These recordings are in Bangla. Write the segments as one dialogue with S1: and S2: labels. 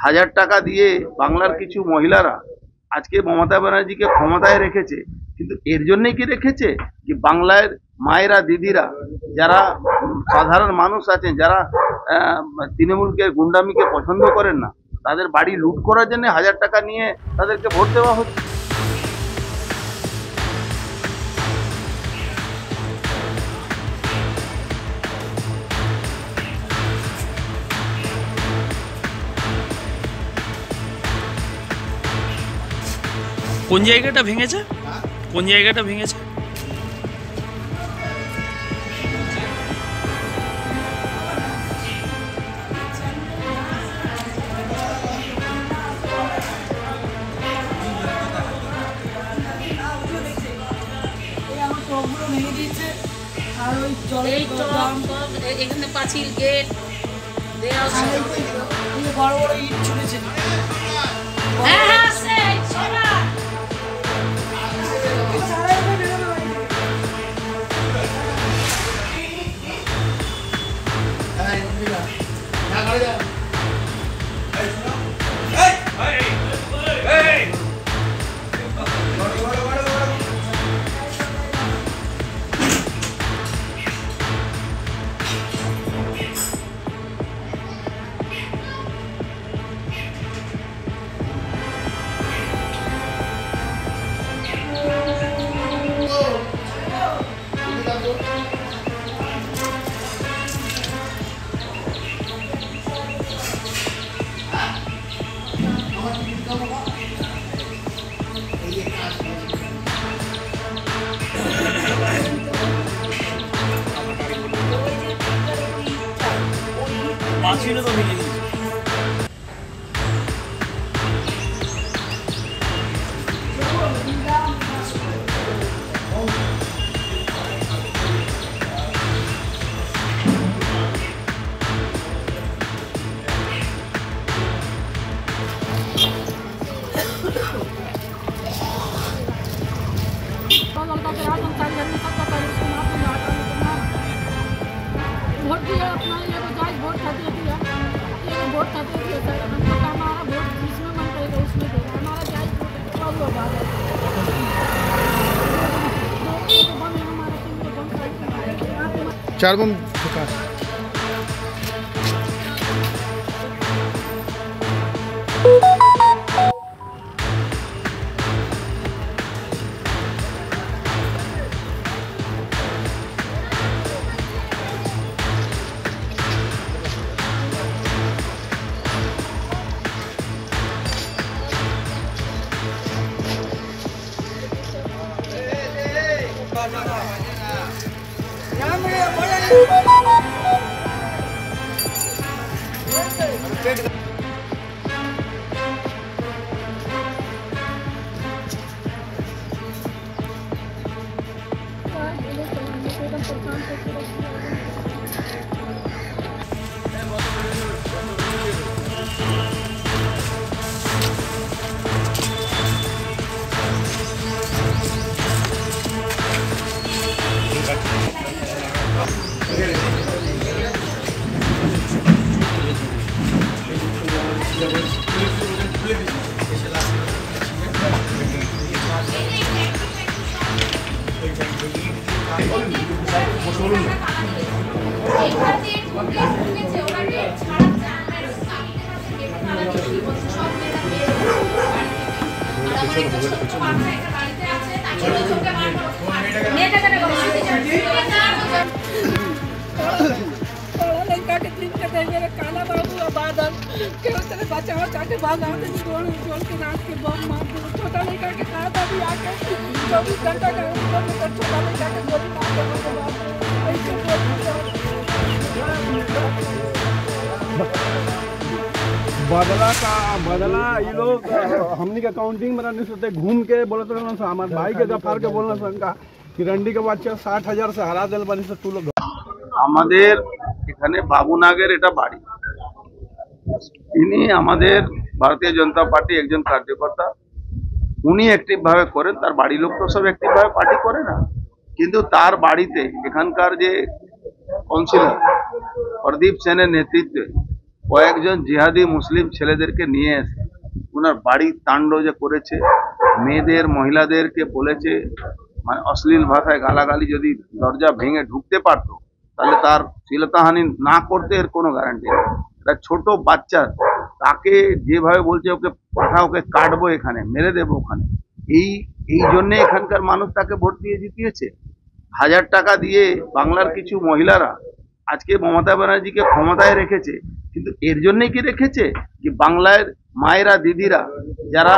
S1: 1000 টাকা দিয়ে বাংলার কিছু মহিলারা আজকে মমতা ব্যানার্জিকে ক্ষমতায় রেখেছে, কিন্তু এর জন্যই কি রেখেছে কি বাংলার মায়েরা দিদিরা যারা সাধারণ মানুষ আছেন, যারা আহ, তৃণমূলকে গুন্ডামিকে পছন্দ করেন না, তাদের বাড়ি লুট করার জন্য 1000 টাকা নিয়ে তাদেরকে ভোট দেওয়া হচ্ছে।
S2: কোন জায়গাটা ভেঙেছে? কোন জায়গাটা ভেঙেছে?
S3: এখানে পাঁচিল গেট
S4: বড় বড় ইট ছুটেছে।
S3: হ্যাঁ হ্যাঁ সেই সবাই
S2: পাঁচিলও তো ভেঙে দিয়েছে।
S5: वोट दिया अपना, ये तो जायज वोट था दिया दिया, ये वोट था दिया सर, हम लोग का हमारा वोट जिसमें मन करेगा उसमें देगा, हमारा जायज वोट है, सब लोग आ जाए।
S6: चार बम ठोका।
S5: काला बाबू बादल के उतरे बचाओ जाके भागा जोड़ के नाच के बम मार दो। छोटा लड़का के साथ अभी आके 24 घंटा का छोटा लड़का के गोली मार के ऐसे
S6: बदला ये लोग हमनी के काउंटिंग में रहने से घूम के बोलत रहना सा हमारे भाई के गफार के बोलना संका कि रंडी के बच्चा 60,000 से हरा दिल बनी से तू लोग
S1: আমাদের এখানে বাবুনাগের এটা বাড়ি। তিনি আমাদের ভারতীয় জনতা পার্টি একজন কার্যকর্তা, উনি অ্যাক্টিভ ভাবে করেন, তার বাড়ির লোক তো সব অ্যাক্টিভ ভাবে পার্টি করে না, কিন্তু তার বাড়িতে এখানকার যে কাউন্সিলর প্রদীপ সেনের নেতৃত্বে কয়েকজন জিহাদি মুসলিম ছেলেদেরকে নিয়ে এসে ওনার বাড়ির তাণ্ড যে করেছে, মেয়েদের মহিলাদেরকে বলেছে, মানে অশ্লীল ভাষায় গালাগালি, যদি দরজা ভেঙে ঢুকতে পারতো তাহলে তার শ্লীলতাহানি না করতে এর কোনো গ্যারান্টি নেই। একটা ছোট বাচ্চা, তাকে যেভাবে বলছে ওকে পাঠা, ওকে কাটবো, এখানে মেরে দেবো ওখানে, এই এই জন্যে এখানকার মানুষ তাকে ভোট দিয়ে জিতিয়েছে। 1000 টাকা দিয়ে বাংলার কিছু মহিলারা আজকে মমতা ব্যানার্জিকে ক্ষমতায় রেখেছে, কিন্তু এর জন্যই কি রেখেছে কি বাংলার মায়েরা দিদিরা যারা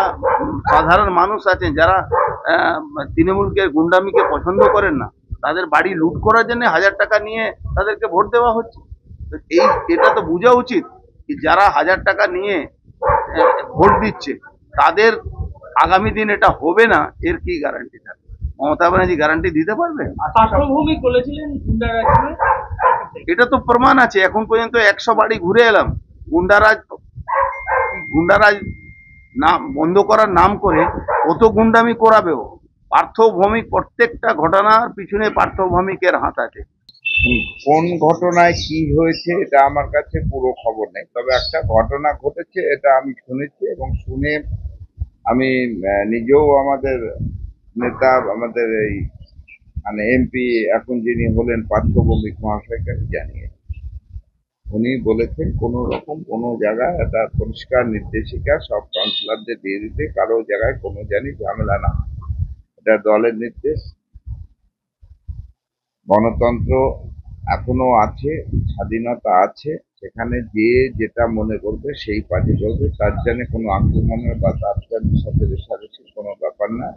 S1: সাধারণ মানুষ আছেন, যারা তৃণমূলকে গুন্ডামিকে পছন্দ করেন না, তাদের বাড়ি লুট করার জন্য 1000 টাকা নিয়ে তাদেরকে ভোট দেওয়া হচ্ছে। তো এটা তো বোঝা উচিত কি যারা 1000 টাকা নিয়ে ভোট দিচ্ছে তাদের আগামী দিন এটা হবে না, এর কি গ্যারান্টি থাকে? মমতা ব্যানার্জি গ্যারান্টি দিতে পারবে?
S4: পার্শ্বভূমি বলেছিলেন গুন্ডারাজ নয়।
S1: এটা তো প্রমাণ আছে। এখন পর্যন্ত 100 বাড়ি ঘুরে এলাম। গুন্ডারাজ গুন্ডারাজ নাম বন্ধ করার নাম করে কত গুন্ডামি করাবেও। পার্থ ভৌমিক, প্রত্যেকটা ঘটনার পিছনে পার্থ ভৌমিকের হাত আছে।
S7: কোন ঘটনায় কি হয়েছে এটা আমার কাছে পুরো খবর নেই, তবে একটা ঘটনা ঘটেছে এটা আমি শুনেছি এবং শুনে আমি নিজেও আমাদের নেতা, আমাদের এই মানে এমপি এখন যিনি হলেন পার্থ ভৌমিক মহাশয়কে আমি জানিয়েছি। উনি বলেছেন কোনো রকম কোনো জায়গায় একটা পরিষ্কার নির্দেশিকা সব কাউন্সিলরদের দিয়ে দিতে, কারো জায়গায় কোনো জানি ঝামেলা না হয়। এটা দলের নির্দেশ। গণতন্ত্র এখনো আছে, স্বাধীনতা আছে, সেখানে যে যেটা মনে করবে সেই পার্টি করবে, তার জন্য কোনো আক্রমণের বা তার সাথে রেষারেষির কোনো ব্যাপার না।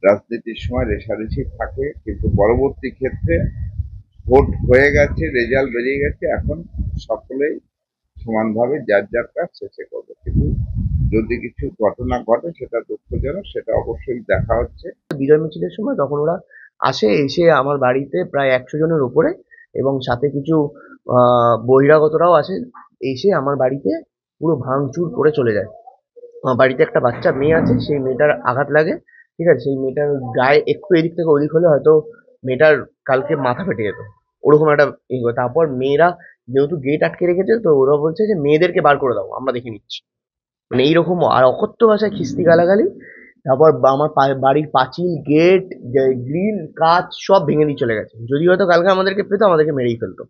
S7: রাজনীতির সময় রেষারেষি থাকে, কিন্তু পরবর্তী ক্ষেত্রে ভোট হয়ে গেছে, রেজাল্ট বেরিয়ে গেছে, এখন সকলেই সমানভাবে যার যার কাজ শেষে করবে। কিন্তু যদি কিছু ঘটনা ঘটে সেটা দুঃখজনক, সেটা অবশ্যই দেখা হচ্ছে।
S8: বিজয় মিছিলের সময় তখন ওরা আসে, এসে আমার বাড়িতে প্রায় 100 জনের উপরে, এবং সাথে কিছু বহিরাগতরাও আসে, এসে আমার বাড়িতে পুরো ভাঙচুর করে চলে যায়। আমার বাড়িতে একটা বাচ্চা মেয়ে আছে, সেই মেয়েটার আঘাত লাগে, ঠিক আছে, সেই মেয়েটার গায়ে একটু এদিক থেকে ওদিক হলে হয়তো মেয়েটার কালকে মাথা ফেটে যেত, ওরকম একটা তারপর মেয়েরা যেহেতু গেট আটকে রেখেছে, তো ওরা বলছে যে মেয়েদেরকে বার করে দাও, আমরা দেখে নিচ্ছি, মানে এইরকম আর অকথ্য ভাষায় খিস্তি গালাগালি। তারপর আমার বাড়ির পাঁচিল, গেট, গ্রিল, কাঁচ সব ভেঙে দিয়ে চলে গেছে। যদি হয়তো কালকে আমাদেরকে পেতো, আমাদেরকে মেরেই ফেলতো,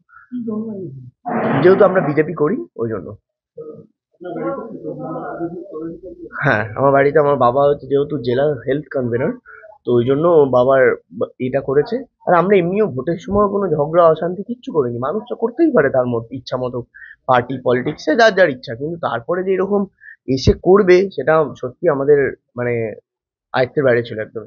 S8: যেহেতু আমরা বিজেপি করি ওই জন্য। হ্যাঁ, আমার বাড়িতে আমার বাবা হচ্ছে যেহেতু জেলা হেলথ কনভেনর, তো ওই জন্য বাবার এটা করেছে। আর আমরা এমনিও ভোটের সময় কোনো ঝগড়া অশান্তি কিচ্ছু করিনি। মানুষ তো করতেই পারে তার মধ্যে ইচ্ছা মতো, পার্টি পলিটিক্সে যার যার ইচ্ছা, কিন্তু তারপরে যে এরকম এসে করবে সেটা সত্যি আমাদের মানে আয়ত্তের বাইরে ছিল একদম।